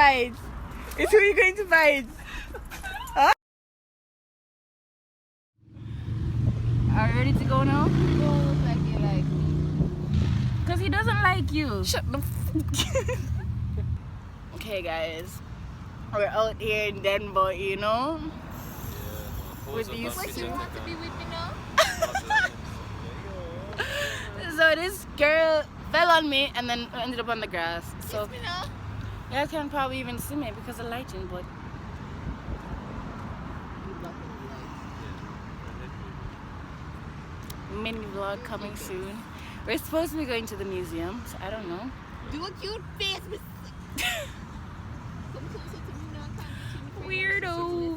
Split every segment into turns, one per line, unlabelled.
fight? It's who you're going to fight. Huh? Are you ready to go now?
Don't look like you like me.
Because he doesn't like you.
Shut the f.
Okay, guys. We're out here in Denver, you know? With these
What, you want to be with me now?
So this girl fell on me and then ended up on the grass. So
Kiss me now.
you guys can probably even see me because of lighting, but mini vlog coming soon. We're supposed to be going to the museum, so I don't know.
Do a cute face. Come closer to me now.
Weirdos.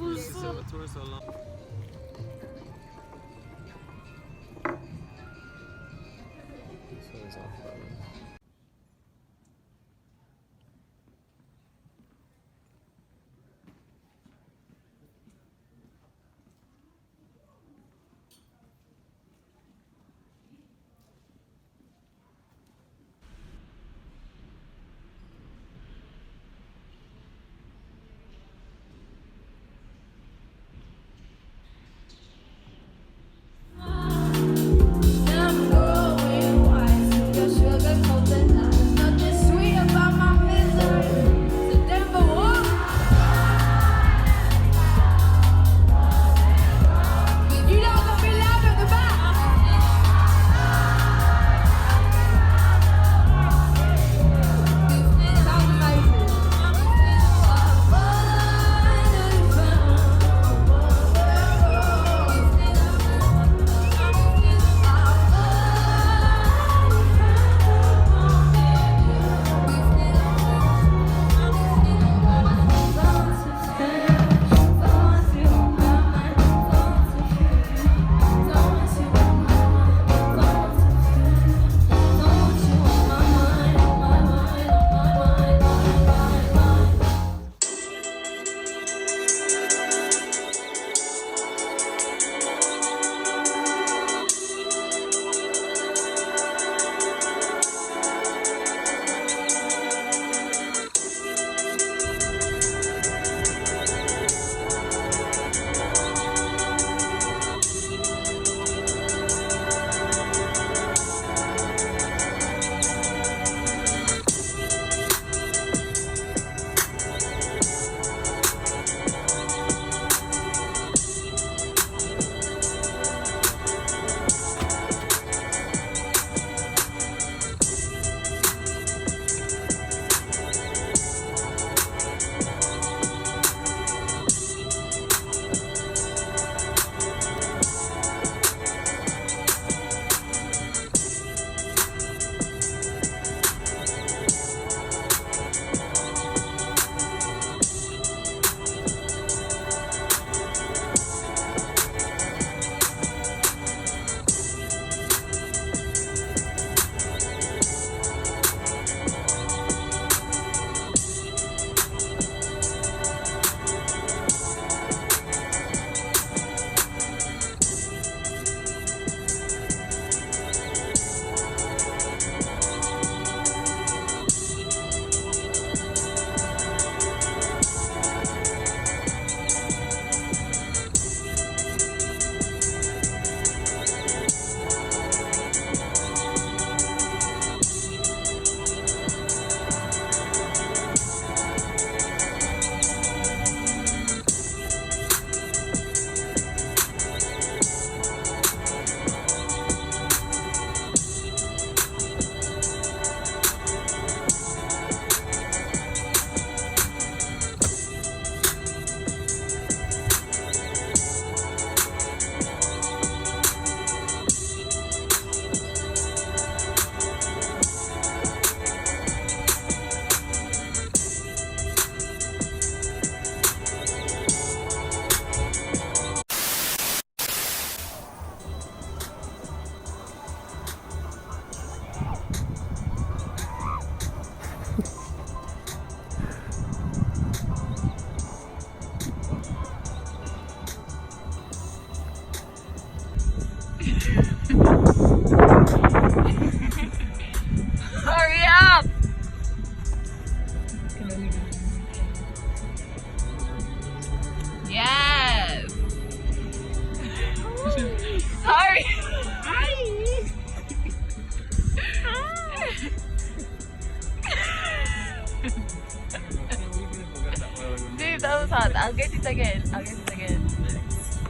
I'll get it again. I'll get it again.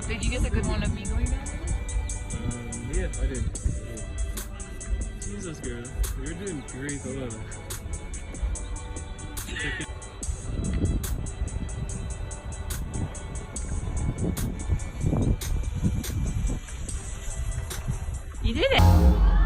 Did you get a good one of me going down?
Yeah, I did. Jesus, girl. You're doing great. Hold on.
You did it!